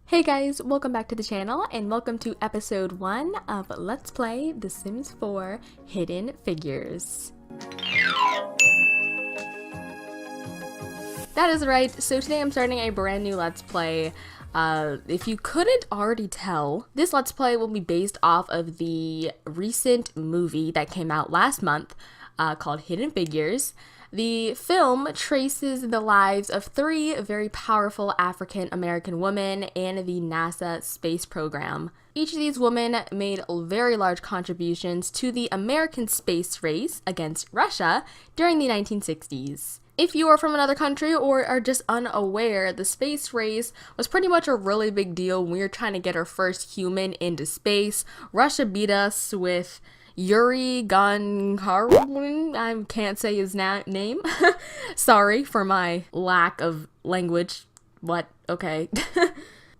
Hey guys, welcome back to the channel and welcome to episode 1 of Let's Play The Sims 4 Hidden Figures. That is right, so today I'm starting a brand new Let's Play. If you couldn't already tell, this Let's Play will be based off of the recent movie that came out last month called Hidden Figures. The film traces the lives of 3 very powerful African American women in the NASA space program. Each of these women made very large contributions to the American space race against Russia during the 1960s. If you are from another country or are just unaware, the space race was pretty much a really big deal when we were trying to get our first human into space. Russia beat us with Yuri Gagarin, I can't say his name. Sorry for my lack of language. What? Okay.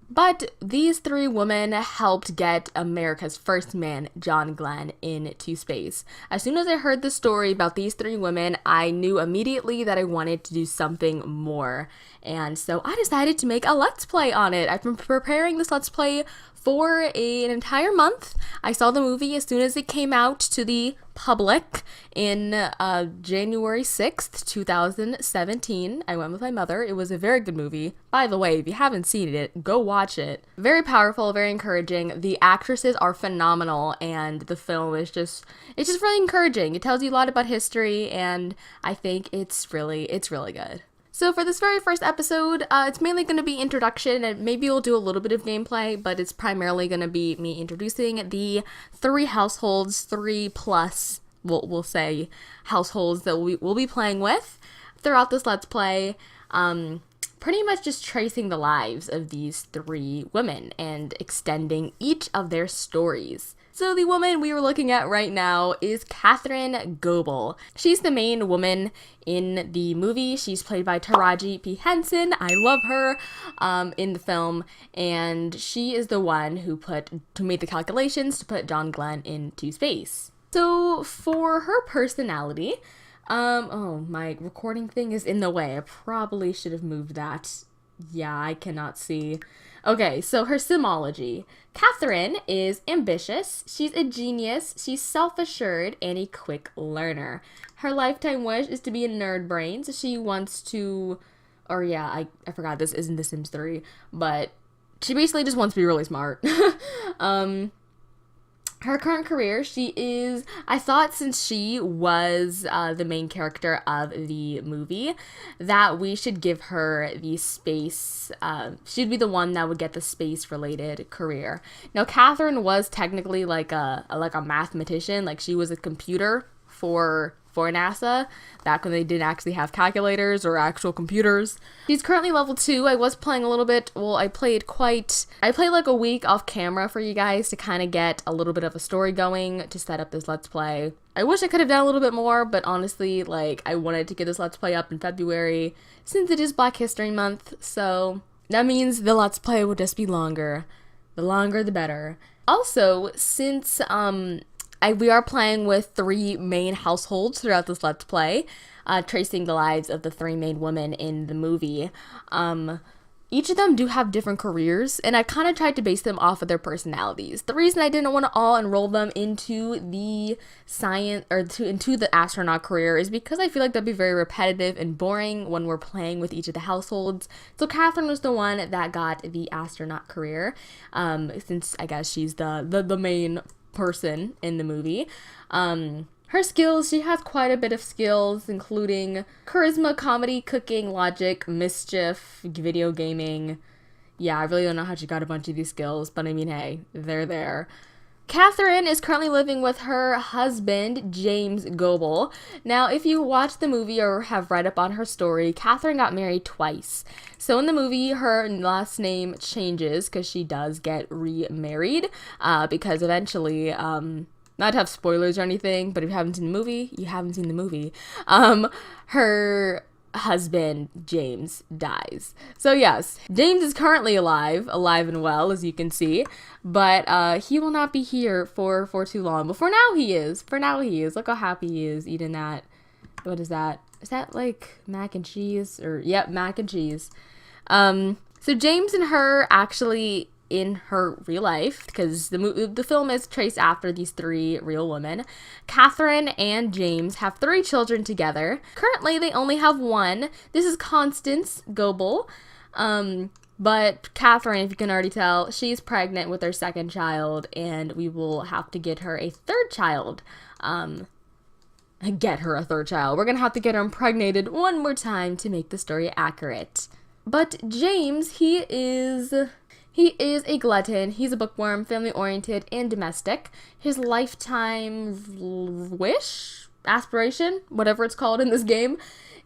But these 3 women helped get America's first man, John Glenn, into space. As soon as I heard the story about these 3 women, I knew immediately that I wanted to do something more. And so I decided to make a Let's Play on it. I've been preparing this Let's Play for an entire month. I saw the movie as soon as it came out to the public in January 6th, 2017. I went with my mother. It was a very good movie. By the way, if you haven't seen it, go watch it. Very powerful, very encouraging. The actresses are phenomenal, and the film is just really encouraging. It tells you a lot about history, and I think it's really good. So for this very first episode, it's mainly going to be introduction, and maybe we'll do a little bit of gameplay, but it's primarily going to be me introducing the 3 households, 3 plus, we'll say, households that we'll be playing with throughout this Let's Play. Pretty much just tracing the lives of these 3 women and extending each of their stories. So the woman we were looking at right now is Katherine Goebel. She's the main woman in the movie. She's played by Taraji P. Henson. I love her in the film, and she is the one who made the calculations to put John Glenn into space. So for her personality, oh, my recording thing is in the way. I probably should have moved that. Yeah, I cannot see. Okay, so her simology. Katherine is ambitious, she's a genius, she's self-assured, and a quick learner. Her lifetime wish is to be a nerd brain, so she wants to, or yeah, I forgot this isn't The Sims 3, but she basically just wants to be really smart. Her current career, I thought since she was the main character of the movie, that we should give her the space, she'd be the one that would get the space-related career. Now, Katherine was technically like a mathematician, like she was a computer for NASA, back when they didn't actually have calculators or actual computers. She's currently level 2. I was playing a little bit, well, I played like a week off camera for you guys to kind of get a little bit of a story going to set up this Let's Play. I wish I could have done a little bit more, but honestly, like, I wanted to get this Let's Play up in February, since it is Black History Month, so that means the Let's Play would just be longer. The longer, the better. Also, since, we are playing with 3 main households throughout this Let's Play, tracing the lives of the 3 main women in the movie. Each of them do have different careers, and I kind of tried to base them off of their personalities. The reason I didn't want to all enroll them into the science, or into the astronaut career, is because I feel like that'd be very repetitive and boring when we're playing with each of the households. So Katherine was the one that got the astronaut career, since I guess she's the main person in the movie. Her skills, she has quite a bit of skills, including charisma, comedy, cooking, logic, mischief, video gaming. Yeah, I really don't know how she got a bunch of these skills, but I mean, hey, they're there. Katherine is currently living with her husband, James Goebel. Now, if you watch the movie or have read up on her story, Katherine got married twice. So in the movie, her last name changes because she does get remarried, because eventually, not to have spoilers or anything, but if you haven't seen the movie, you haven't seen the movie. Her husband, James, dies. So yes, James is currently alive and well, as you can see, but he will not be here for too long. But for now he is. Look how happy he is eating that. What is that? Is that like mac and cheese? Or, yep, mac and cheese. So James and her actually in her real life, because the film is traced after these three real women. Katherine and James have 3 children together. Currently, they only have one. This is Constance Goebel. But Katherine, if you can already tell, she's pregnant with their 2nd child, and we will have to get her a 3rd child. Get her a 3rd child. We're gonna have to get her impregnated one more time to make the story accurate. But James, he is a glutton. He's a bookworm, family-oriented, and domestic. His lifetime wish, aspiration, whatever it's called in this game,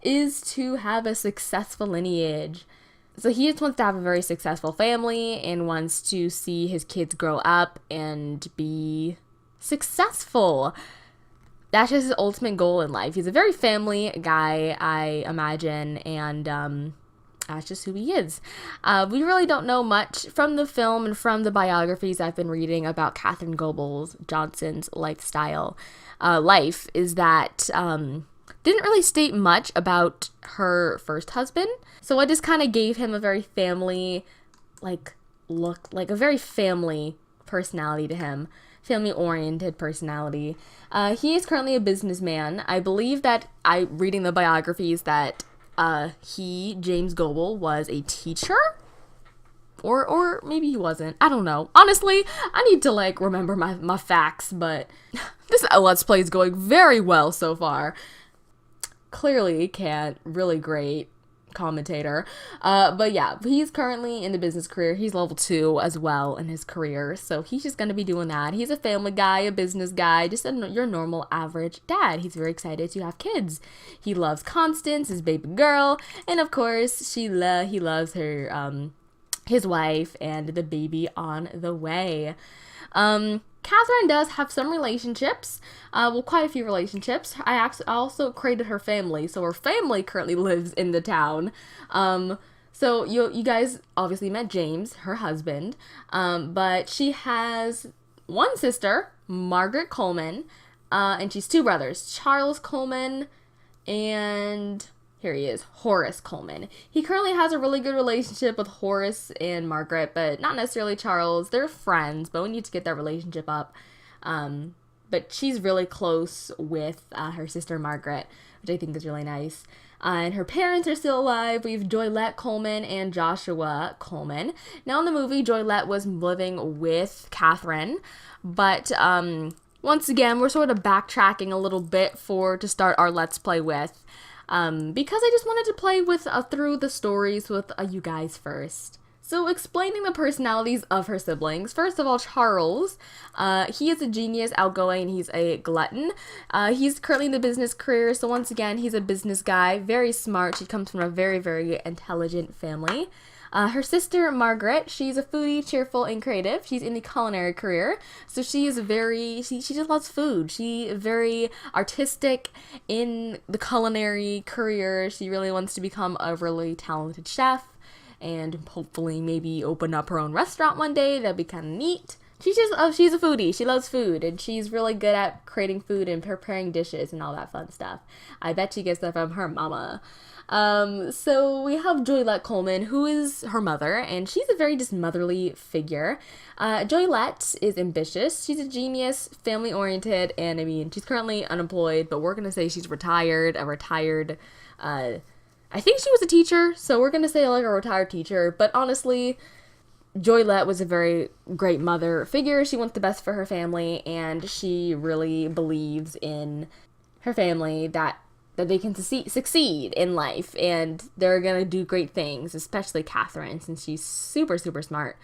is to have a successful lineage. So he just wants to have a very successful family and wants to see his kids grow up and be successful. That's just his ultimate goal in life. He's a very family guy, I imagine, and that's just who he is. We really don't know much from the film and from the biographies I've been reading about Katherine Johnson's lifestyle. Life is that didn't really state much about her first husband, so I just kind of gave him a very family look, like a very family personality to him. Family-oriented personality. He is currently a businessman. I believe that reading the biographies that James Goebel, was a teacher? Or maybe he wasn't. I don't know. Honestly, I need to remember my facts, but this Let's Play is going very well so far. Clearly can't. Really great commentator. But yeah, he's currently in the business career. He's level 2 as well in his career, so he's just gonna be doing that. He's a family guy, a business guy, just your normal average dad. He's very excited to have kids. He loves Constance, his baby girl, and of course he loves her his wife and the baby on the way. Katherine does have some relationships, quite a few relationships. I also created her family, so her family currently lives in the town. So you guys obviously met James, her husband, but she has one sister, Margaret Coleman, and she's 2 brothers, Charles Coleman and... here he is, Horace Coleman. He currently has a really good relationship with Horace and Margaret, but not necessarily Charles. They're friends, but we need to get that relationship up. But she's really close with her sister Margaret, which I think is really nice. And her parents are still alive. We have Joylette Coleman and Joshua Coleman. Now in the movie, Joylette was living with Katherine, but once again, we're sort of backtracking a little bit to start our Let's Play with. Because I just wanted to play through the stories with you guys first. So explaining the personalities of her siblings. First of all, Charles. He is a genius, outgoing, and he's a glutton. He's currently in the business career, so once again, he's a business guy, very smart. She comes from a very, very intelligent family. Her sister, Margaret, she's a foodie, cheerful, and creative. She's in the culinary career, so she is she just loves food. She's very artistic in the culinary career. She really wants to become a really talented chef, and hopefully maybe open up her own restaurant one day. That'd be kind of neat. She's a foodie. She loves food, and she's really good at creating food and preparing dishes and all that fun stuff. I bet she gets that from her mama. So we have Joylette Coleman, who is her mother, and she's a very just motherly figure. Joylette is ambitious. She's a genius, family-oriented, and I mean, she's currently unemployed, but we're gonna say she's retired, I think she was a teacher, so we're gonna say a retired teacher, but honestly, Joylette was a very great mother figure. She wants the best for her family, and she really believes in her family that they can succeed in life, and they're gonna do great things, especially Katherine, since she's super, super smart.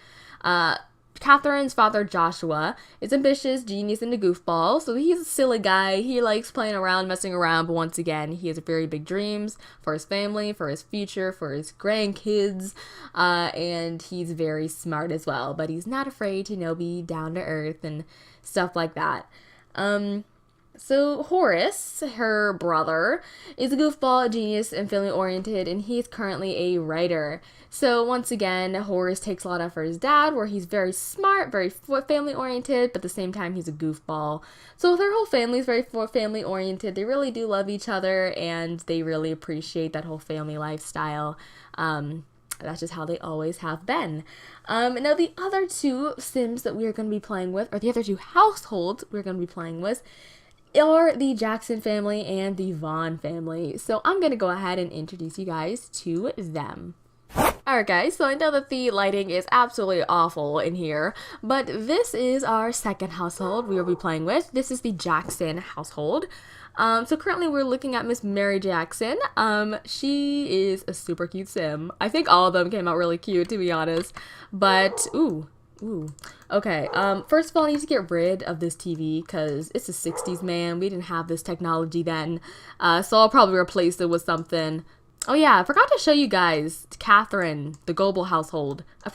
Katherine's father, Joshua, is ambitious, genius, and a goofball, so he's a silly guy. He likes playing around, messing around, but once again, he has very big dreams for his family, for his future, for his grandkids, and he's very smart as well, but he's not afraid to, be down to earth and stuff like that. So Horace, her brother, is a goofball, a genius, and family-oriented, and he's currently a writer. So once again, Horace takes a lot after his dad, where he's very smart, very family-oriented, but at the same time, he's a goofball. So their whole family is very family-oriented. They really do love each other, and they really appreciate that whole family lifestyle. That's just how they always have been. Now the other two Sims that we are going to be playing with, or the other two households we're going to be playing with, are the Jackson family and the Vaughn family. So I'm going to go ahead and introduce you guys to them. Alright guys, so I know that the lighting is absolutely awful in here, but this is our second household we will be playing with. This is the Jackson household. So currently we're looking at Miss Mary Jackson. She is a super cute sim. I think all of them came out really cute, to be honest. But, okay, first of all, I need to get rid of this TV, because it's the 60s, man. We didn't have this technology then. So I'll probably replace it with something. Oh yeah, I forgot to show you guys Katherine, the Goebel household. I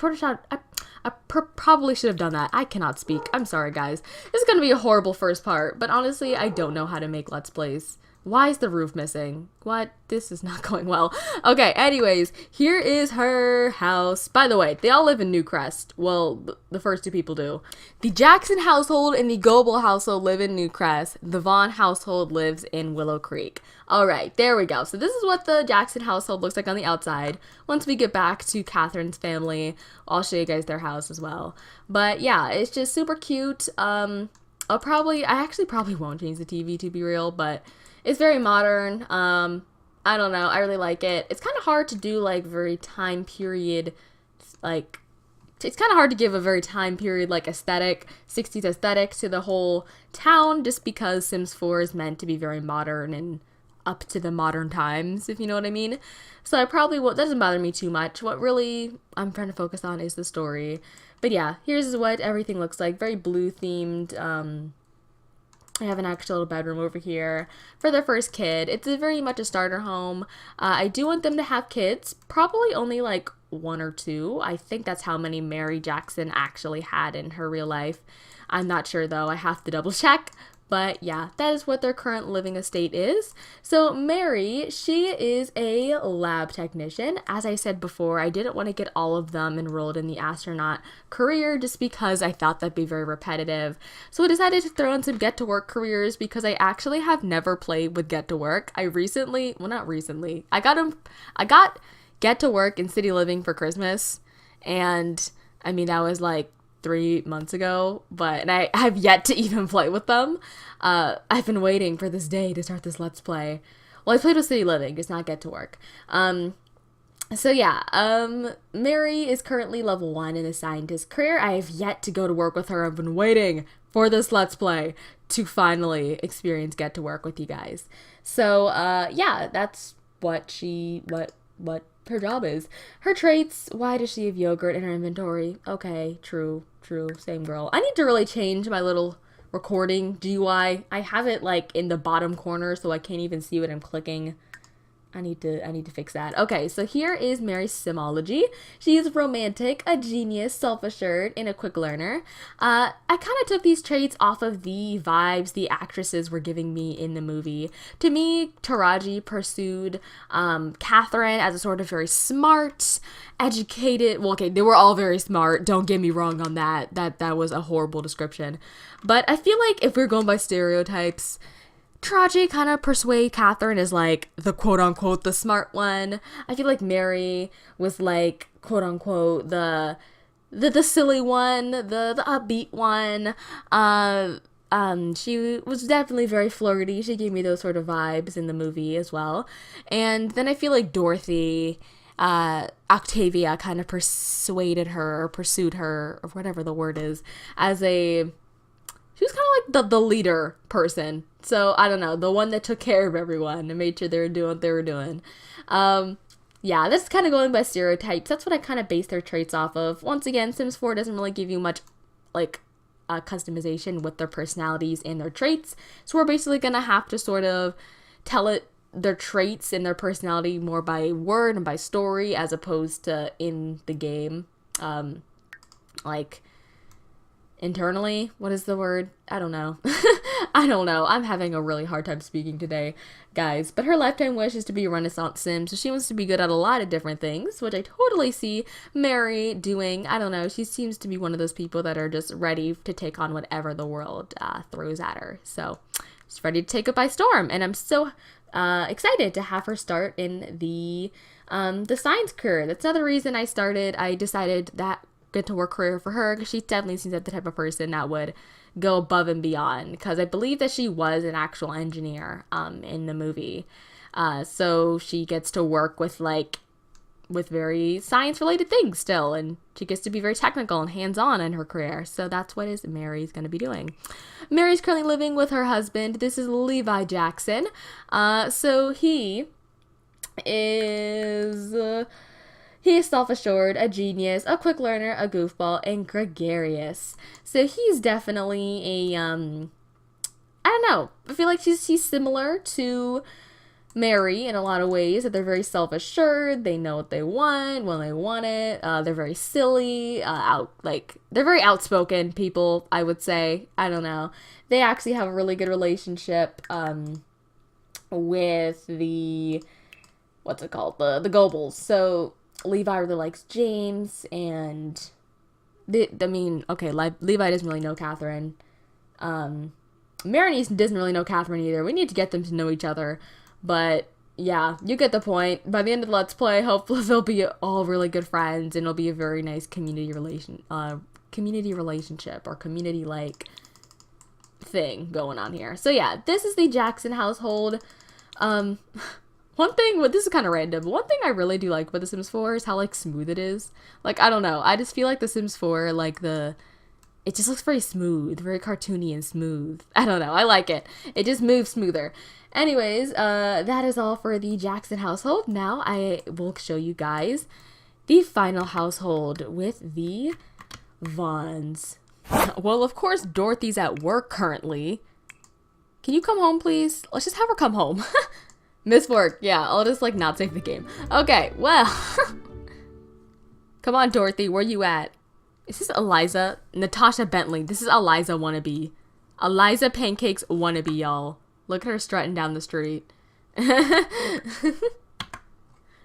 probably should have done that. I cannot speak. I'm sorry, guys. This is going to be a horrible first part, but honestly, I don't know how to make Let's Plays. Why is the roof missing? What? This is not going well. Okay, anyways, here is her house. By the way, they all live in Newcrest. Well, the first two people do. The Jackson household and the Goebel household live in Newcrest. The Vaughn household lives in Willow Creek. Alright, there we go. So this is what the Jackson household looks like on the outside. Once we get back to Katherine's family, I'll show you guys their house as well. But yeah, it's just super cute. I actually probably won't change the TV, to be real, but it's very modern. I don't know. I really like it. It's kind of hard to do like very time period, like it's kind of hard to give a very time period like aesthetic, 60s aesthetic to the whole town, just because Sims 4 is meant to be very modern and up to the modern times, if you know what I mean. So I probably won't, that doesn't bother me too much. What really I'm trying to focus on is the story. But yeah, here's what everything looks like. Very blue themed. I have an actual little bedroom over here for their first kid. It's very much a starter home. I do want them to have kids, probably only like 1 or 2. I think that's how many Mary Jackson actually had in her real life. I'm not sure though, I have to double check. But yeah, that is what their current living estate is. So Mary, she is a lab technician. As I said before, I didn't want to get all of them enrolled in the astronaut career just because I thought that'd be very repetitive. So I decided to throw in some get to work careers because I actually have never played with get to work. I got get to work in City Living for Christmas, and I mean that was like 3 months ago, and I have yet to even play with them. I've been waiting for this day to start this Let's Play. Well, I played with City Living, just not get to work. So yeah, Mary is currently level 1 in the scientist career. I have yet to go to work with her. I've been waiting for this Let's Play to finally experience get to work with you guys. So, yeah, that's what her job is. Her traits, why does she have yogurt in her inventory? Okay, true, same girl. I need to really change my little recording GUI. I have it like in the bottom corner so I can't even see what I'm clicking. I need to fix that. Okay, so here is Mary's Simology. She is romantic, a genius, self-assured, and a quick learner. I kind of took these traits off of the vibes the actresses were giving me in the movie. To me, Taraji pursued Katherine as a sort of very smart, educated, well, okay, they were all very smart, don't get me wrong on that. That was a horrible description. But I feel like if we're going by stereotypes, Taraji kind of persuade Katherine as like the quote-unquote the smart one. I feel like Mary was like quote-unquote the silly one, the upbeat one. She was definitely very flirty. She gave me those sort of vibes in the movie as well. And then I feel like Dorothy, Octavia kind of persuaded her or pursued her or whatever the word is she was kind of like the leader person. So, I don't know, the one that took care of everyone and made sure they were doing what they were doing. Yeah, this is kind of going by stereotypes. That's what I kind of base their traits off of. Once again, Sims 4 doesn't really give you much, like, customization with their personalities and their traits. So we're basically going to have to sort of tell it their traits and their personality more by word and by story as opposed to in the game. Like, internally, what is the word? I don't know. I don't know. I'm having a really hard time speaking today, guys. But her lifetime wish is to be a Renaissance sim, so she wants to be good at a lot of different things, which I totally see Mary doing. I don't know. She seems to be one of those people that are just ready to take on whatever the world throws at her. So she's ready to take it by storm. And I'm so excited to have her start in the science career. That's another reason I decided that get to work career for her, because she definitely seems like the type of person that would go above and beyond, because I believe that she was an actual engineer in the movie. So she gets to work with very science related things still, and she gets to be very technical and hands-on in her career. So that's what Mary's going to be doing. Mary's currently living with her husband. This is Levi Jackson. So he is self-assured, a genius, a quick learner, a goofball, and gregarious. So he's definitely a I don't know, I feel like he's similar to Mary in a lot of ways, that they're very self-assured, they know what they want when they want it, they're very silly, they're very outspoken people, I would say. I don't know. They actually have a really good relationship with the the Goebbels. So Levi really likes James, and Levi doesn't really know Katherine. Mary doesn't really know Katherine either. We need to get them to know each other. But yeah, you get the point. By the end of the Let's Play, hopefully they'll be all really good friends, and it'll be a very nice community relationship or community-like thing going on here. So yeah, this is the Jackson household. One thing, this is kind of random, but one thing I really do like about The Sims 4 is how, smooth it is. I don't know, I just feel like The Sims 4, it just looks very smooth, very cartoony and smooth. I don't know, I like it. It just moves smoother. Anyways, that is all for the Jackson household. Now I will show you guys the final household with the Vaughns. Well, of course, Dorothy's at work currently. Can you come home, please? Let's just have her come home. Miss work. Yeah, I'll just not save the game. Okay, well. Come on, Dorothy, where you at? Is this Eliza? Natasha Bentley. This is Eliza wannabe. Eliza Pancakes wannabe, y'all. Look at her strutting down the street.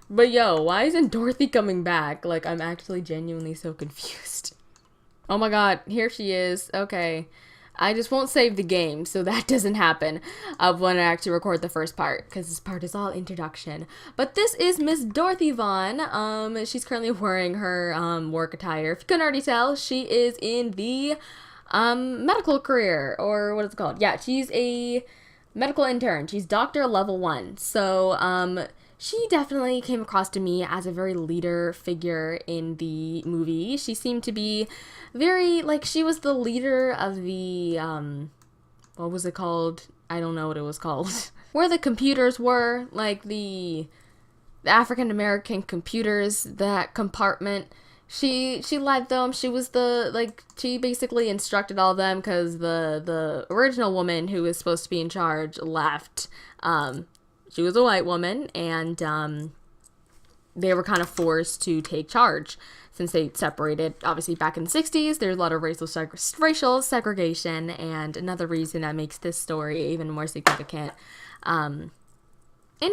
But yo, why isn't Dorothy coming back? I'm actually genuinely so confused. Oh my god, here she is. Okay. I just won't save the game, so that doesn't happen when I actually record the first part, because this part is all introduction. But this is Miss Dorothy Vaughn. She's currently wearing her work attire. If you couldn't already tell, she is in the medical career, or what is it called? Yeah, she's a medical intern. She's Doctor Level 1. So, she definitely came across to me as a very leader figure in the movie. She seemed to be very, she was the leader of the, what was it called? I don't know what it was called. Where the computers were, the African-American computers, that compartment. She led them. She was she basically instructed all of them, because the original woman who was supposed to be in charge left. She was a white woman, and they were kind of forced to take charge since they separated. Obviously, back in the 60s, there's a lot of racial segregation, and another reason that makes this story even more significant. And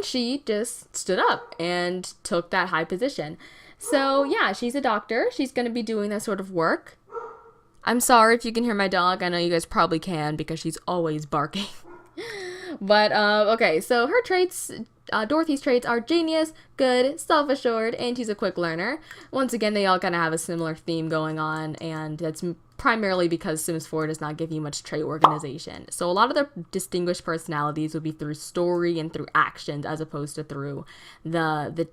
she just stood up and took that high position. So, yeah, she's a doctor. She's going to be doing that sort of work. I'm sorry if you can hear my dog. I know you guys probably can, because she's always barking. But, okay, so her traits, Dorothy's traits are genius, good, self-assured, and she's a quick learner. Once again, they all kind of have a similar theme going on, and that's primarily because Sims 4 does not give you much trait organization. So a lot of their distinguished personalities will be through story and through actions, as opposed to through the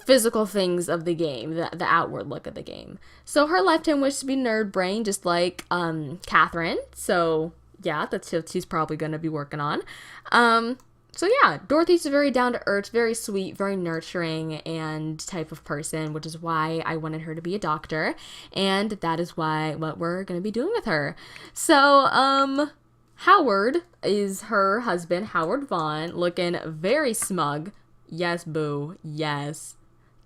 physical things of the game, the outward look of the game. So her left-hand wishes to be nerd brain, just like Katherine. So yeah, that's what she's probably going to be working on. So yeah, Dorothy's a very down-to-earth, very sweet, very nurturing and type of person, which is why I wanted her to be a doctor, and that is what we're going to be doing with her. So, Howard is her husband, Howard Vaughn, looking very smug. Yes, boo, yes.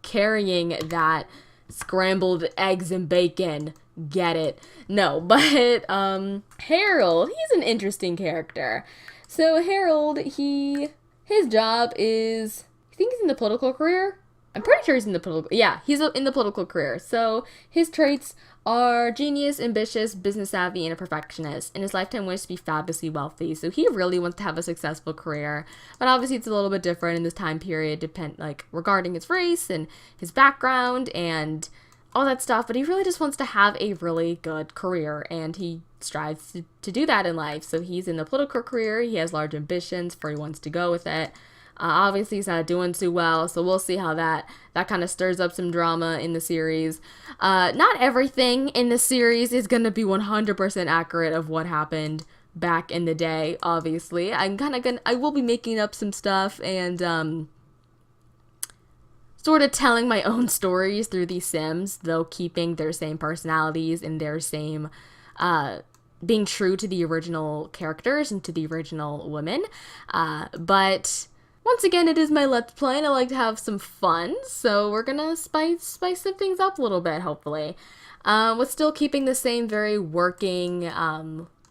Carrying that scrambled eggs and bacon. Get it. No, but Harold, he's an interesting character. So Harold, his job is, I think he's in the political career. I'm pretty sure he's in the political, yeah, he's in the political career. So his traits are genius, ambitious, business savvy, and a perfectionist. In his lifetime, wants to be fabulously wealthy. So he really wants to have a successful career. But obviously, it's a little bit different in this time period, regarding his race and his background and all that stuff. But he really just wants to have a really good career, and he strives to do that in life. So he's in the political career. He has large ambitions for where he wants to go with it. Obviously, he's not doing too well, so we'll see how that kind of stirs up some drama in the series. Not everything in the series is going to be 100% accurate of what happened back in the day, obviously. I will be making up some stuff and sort of telling my own stories through these Sims, though keeping their same personalities and their same being true to the original characters and to the original women. But once again, it is my Let's Play, and I like to have some fun, so we're gonna spice some things up a little bit, hopefully. With still keeping the same very working,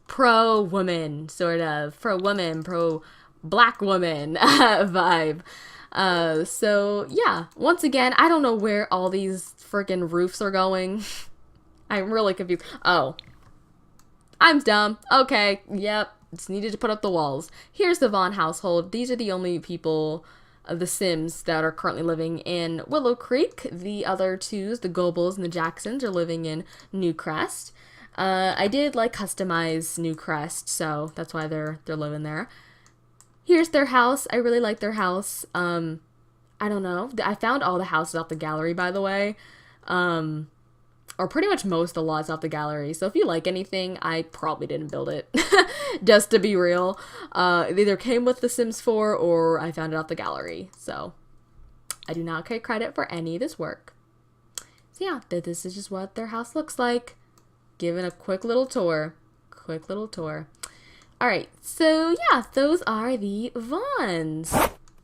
pro-woman, sort of, pro-woman, pro-black woman vibe. So, yeah, once again, I don't know where all these freaking roofs are going. I'm really confused. Oh. I'm dumb. Okay, yep. Just needed to put up the walls. Here's the Vaughn household. These are the only people of the Sims that are currently living in Willow Creek. The other twos, the Gobles and the Jacksons, are living in Newcrest. I did customize Newcrest, so that's why they're living there. Here's their house. I really like their house. I don't know. I found all the houses off the gallery, by the way. Or pretty much most of the lots off the gallery. So if you like anything, I probably didn't build it. Just to be real. It either came with The Sims 4 or I found it off the gallery. So I do not take credit for any of this work. So yeah, this is just what their house looks like. Giving a quick little tour. Alright, so yeah, those are the Vaughns.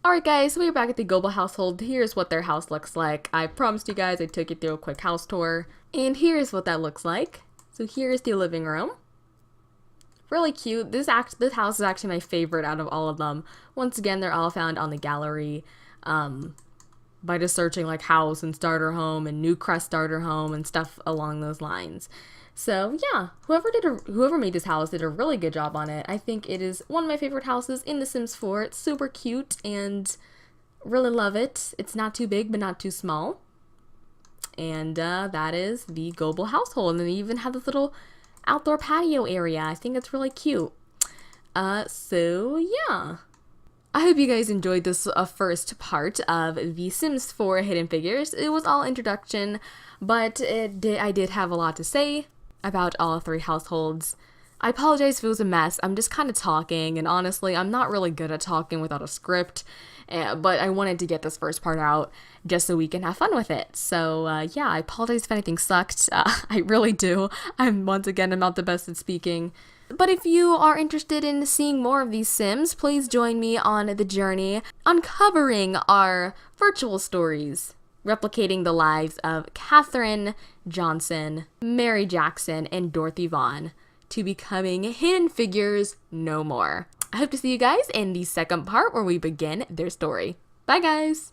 Alright guys, so we're back at the Goble household. Here's what their house looks like. I promised you guys I took you through a quick house tour. And here's what that looks like. So here's the living room. Really cute. This house is actually my favorite out of all of them. Once again, they're all found on the gallery by just searching house and starter home and Newcrest starter home and stuff along those lines. So yeah, whoever made this house did a really good job on it. I think it is one of my favorite houses in The Sims 4. It's super cute and really love it. It's not too big but not too small. And that is the Goble household. And then they even have this little outdoor patio area. I think it's really cute. So yeah. I hope you guys enjoyed this first part of The Sims 4 Hidden Figures. It was all introduction, but I did have a lot to say about all three households. I apologize if it was a mess. I'm just kind of talking, and honestly, I'm not really good at talking without a script, but I wanted to get this first part out just so we can have fun with it. So, yeah, I apologize if anything sucked. I really do. I'm not the best at speaking. But if you are interested in seeing more of these Sims, please join me on the journey uncovering our virtual stories, replicating the lives of Katherine Johnson, Mary Jackson, and Dorothy Vaughn to becoming hidden figures no more. I hope to see you guys in the second part where we begin their story. Bye guys!